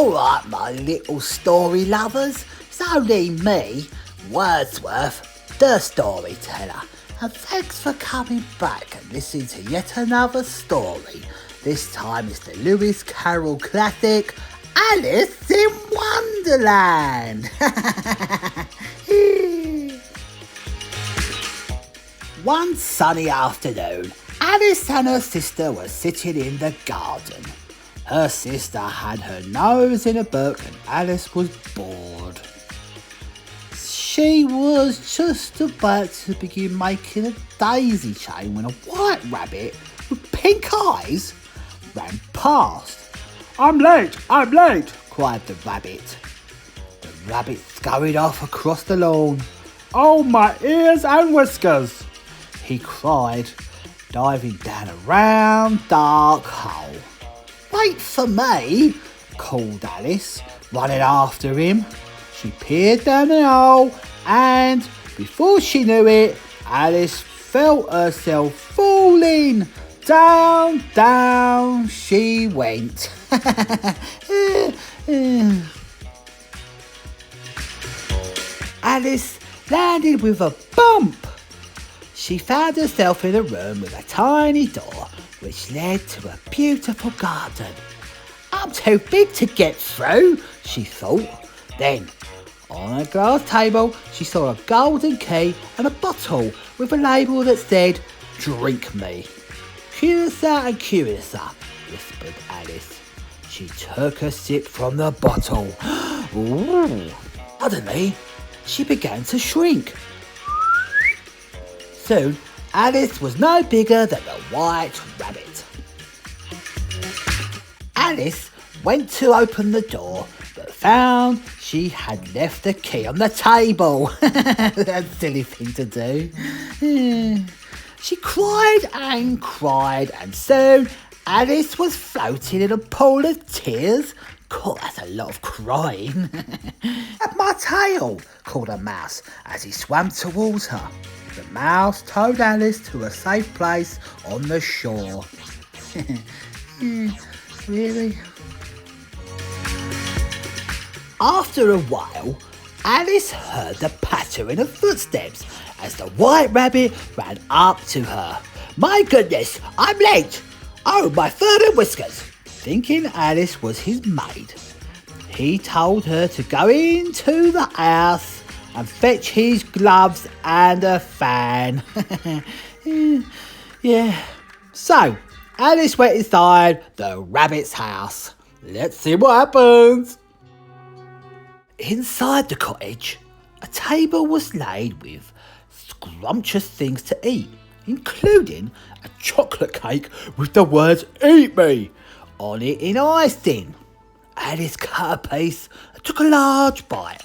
Alright, my little story lovers, it's only me, Wordsworth, the storyteller, and thanks for coming back and listening to yet another story. This time it's the Lewis Carroll classic, Alice in Wonderland. One sunny afternoon, Alice and her sister were sitting in the garden. Her sister had her nose in a book and Alice was bored. She was just about to begin making a daisy chain when a white rabbit with pink eyes ran past. I'm late, cried the rabbit. The rabbit scurried off across the lawn. Oh, my ears and whiskers, he cried, diving down a round, dark hole. Wait for me, called Alice, running after him. She peered down the hole and, before she knew it, Alice felt herself falling. Down, down she went. Alice landed with a bump. She found herself in a room with a tiny door which led to a beautiful garden. I'm too big to get through, she thought. Then, on a glass table, she saw a golden key and a bottle with a label that said, "Drink me." Curiouser and curiouser, whispered Alice. She took a sip from the bottle. Ooh. Suddenly, she began to shrink. Soon, Alice was no bigger than the white rabbit. Alice went to open the door, but found she had left the key on the table. That's a silly thing to do. She cried, and soon Alice was floating in a pool of tears. God, that's a lot of crying. At my tail, called a mouse as he swam towards her. The mouse towed Alice to a safe place on the shore. Really? After a while, Alice heard the pattering of footsteps as the white rabbit ran up to her. My goodness, I'm late! Oh, my fur and whiskers! Thinking Alice was his maid, he told her to go into the house and fetch his gloves and a fan. Yeah. So, Alice went inside the rabbit's house. Let's see what happens. Inside the cottage, a table was laid with scrumptious things to eat, including a chocolate cake with the words "Eat me" on it in icing. Alice cut a piece and took a large bite.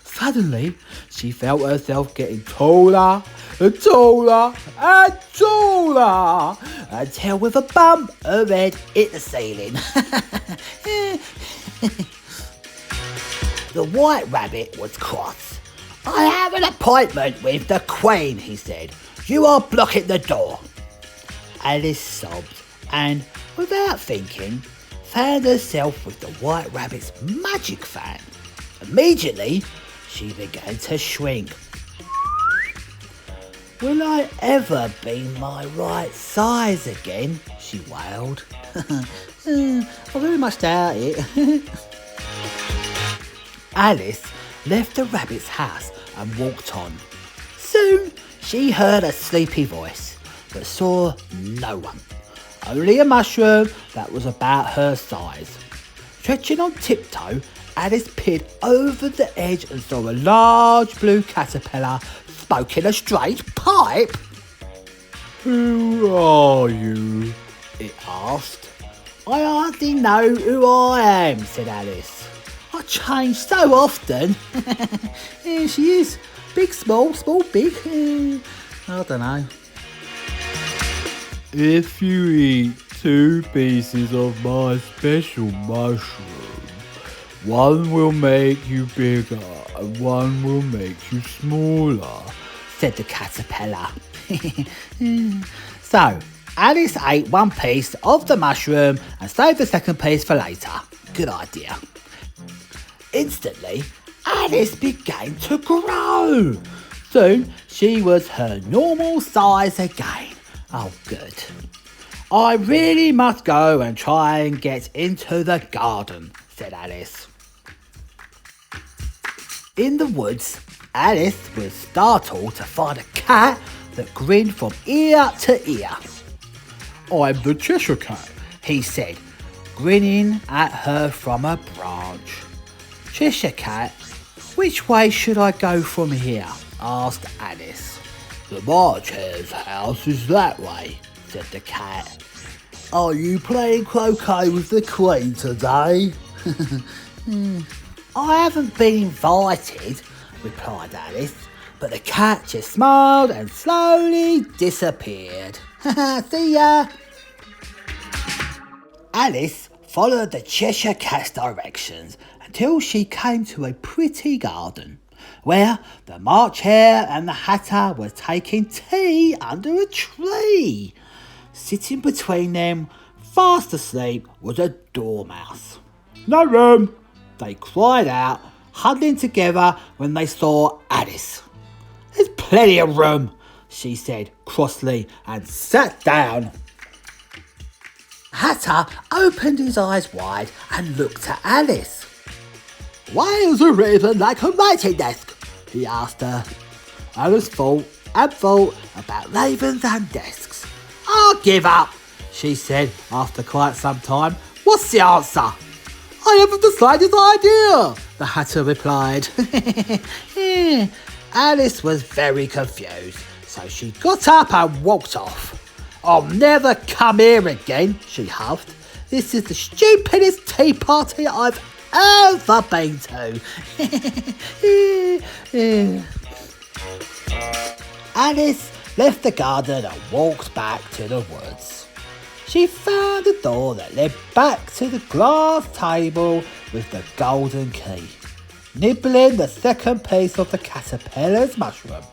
Suddenly, she felt herself getting taller and taller and taller until with a bump her head hit the ceiling. The white rabbit was cross. I have an appointment with the Queen, he said. You are blocking the door. Alice sobbed and, without thinking, found herself with the white rabbit's magic fan. Immediately, she began to shrink. Will I ever be my right size again? She wailed. I very much doubt it. Alice left the rabbit's house and walked on. Soon she heard a sleepy voice, but saw no one. Only a mushroom that was about her size. Stretching on tiptoe, Alice peered over the edge and saw a large blue caterpillar smoking a straight pipe. Who are you? It asked. I hardly know who I am, said Alice. I change so often. Yeah, she is. Big, small, small, big. I don't know. If you eat 2 pieces of my special mushroom, one will make you bigger and one will make you smaller, said the caterpillar. So, Alice ate 1 piece of the mushroom and saved the second piece for later. good idea. Instantly, Alice began to grow. Soon, she was her normal size again. Oh, good. I really must go and try and get into the garden, said Alice. In the woods, Alice was startled to find a cat that grinned from ear to ear. I'm the Cheshire Cat, he said, grinning at her from a branch. Cheshire Cat, which way should I go from here? Asked Alice. The March Hare's house is that way, said the cat. Are you playing croquet with the Queen today? I haven't been invited, replied Alice, but the cat just smiled and slowly disappeared. See ya! Alice followed the Cheshire Cat's directions until she came to a pretty garden, where the March Hare and the Hatter were taking tea under a tree. Sitting between them, fast asleep, was a dormouse. No room, they cried out, huddling together when they saw Alice. There's plenty of room, she said crossly and sat down. Hatter opened his eyes wide and looked at Alice. Why is a raven like a writing desk? He asked her. Alice thought and thought about ravens and desks. I'll give up, she said after quite some time. What's the answer? I haven't the slightest idea, the Hatter replied. Alice was very confused, so she got up and walked off. I'll never come here again, she huffed. This is the stupidest tea party I've ever been to. Alice left the garden and walked back to the woods. She found a door that led back to the glass table with the golden key. Nibbling the second piece of the caterpillar's mushroom,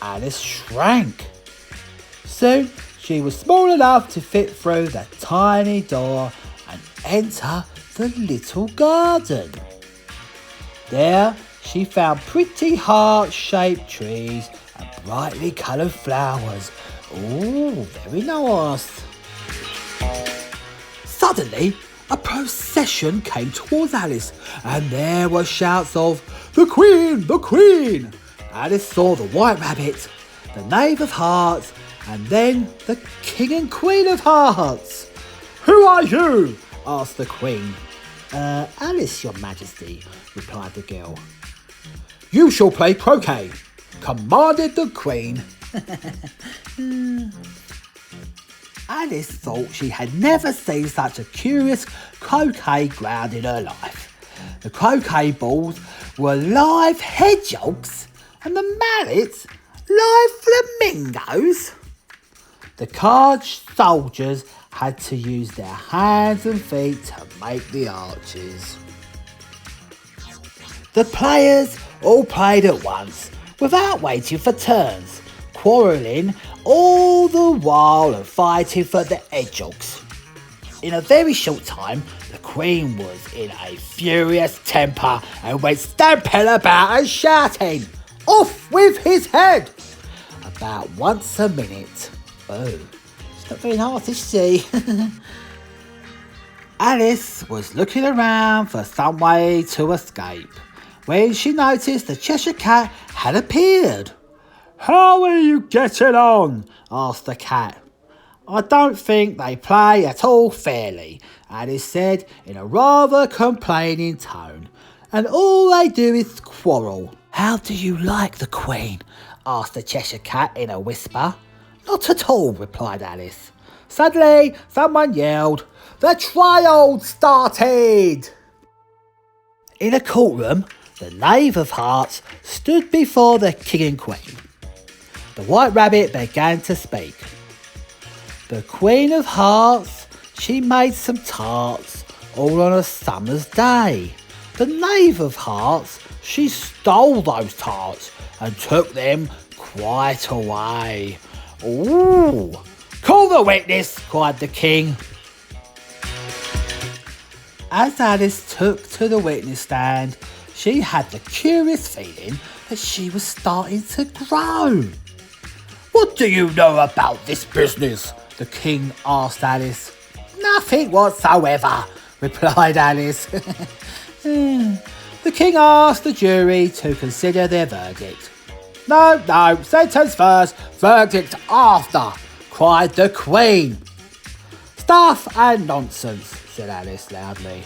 Alice shrank. Soon she was small enough to fit through the tiny door and enter the little garden. There she found pretty heart-shaped trees and brightly coloured flowers. Ooh, very nice. Suddenly, a procession came towards Alice, and there were shouts of, "The Queen! The Queen!" Alice saw the White Rabbit, the Knave of Hearts, and then the King and Queen of Hearts. "Who are you?" asked the Queen. Alice, your Majesty," replied the girl. "You shall play croquet," commanded the Queen. Alice thought she had never seen such a curious croquet ground in her life. The croquet balls were live hedgehogs and the mallets live flamingos. The card soldiers had to use their hands and feet to make the arches. The players all played at once, without waiting for turns, quarrelling all the while and fighting for the hedgehogs. In a very short time, the Queen was in a furious temper and went stamping about and shouting, "Off with his head!" about once a minute. Oh, it's not very nice, is she? Alice was looking around for some way to escape when she noticed the Cheshire Cat had appeared. "How are you getting on?" asked the cat. "I don't think they play at all fairly," Alice said in a rather complaining tone, "and all they do is quarrel." "How do you like the Queen?" asked the Cheshire Cat in a whisper. "Not at all," replied Alice. Suddenly, someone yelled, "The trial started!" In a courtroom, the Knave of Hearts stood before the King and Queen. The White Rabbit began to speak. The Queen of Hearts, she made some tarts, all on a summer's day. The Knave of Hearts, she stole those tarts and took them quite away. "Ooh! Call the witness!" cried the King. As Alice took to the witness stand, she had the curious feeling that she was starting to grow. "What do you know about this business?" the king asked Alice. "Nothing whatsoever," replied Alice. The king asked the jury to consider their verdict. No, sentence first, verdict after," cried the queen. "Stuff and nonsense," said Alice loudly.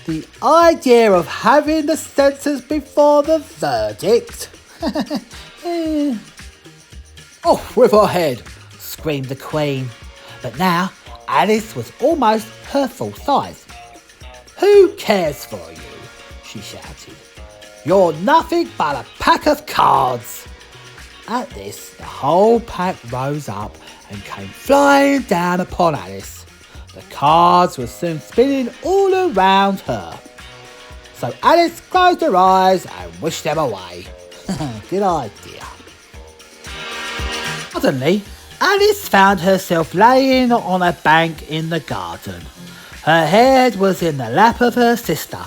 "The idea of having the sentence before the verdict." "Off with her head," screamed the queen. But now Alice was almost her full size. "Who cares for you?" she shouted. "You're nothing but a pack of cards." At this, the whole pack rose up and came flying down upon Alice. The cards were soon spinning all around her. So Alice closed her eyes and wished them away. Good idea. Suddenly, Alice found herself laying on a bank in the garden. Her head was in the lap of her sister,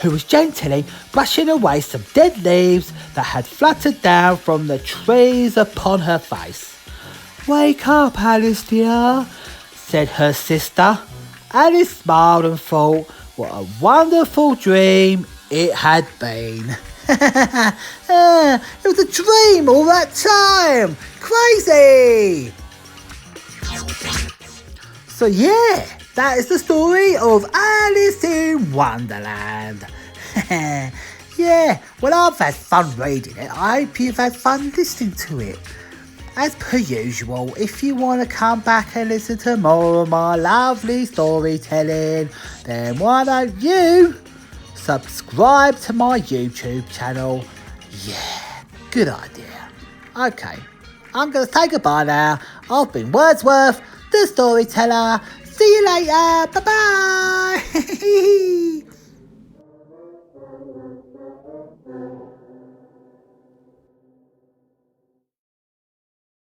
who was gently brushing away some dead leaves that had fluttered down from the trees upon her face. "Wake up, Alice dear," said her sister. Alice smiled and thought what a wonderful dream it had been. It was a dream all that time! Crazy! So yeah, that is the story of Alice in Wonderland. Yeah, well, I've had fun reading it. I hope you've had fun listening to it. As per usual, if you want to come back and listen to more of my lovely storytelling, then why don't you subscribe to my YouTube channel? Yeah, good idea. Okay, I'm going to say goodbye now. I've been Wordsworth, the storyteller. See you later. Bye-bye.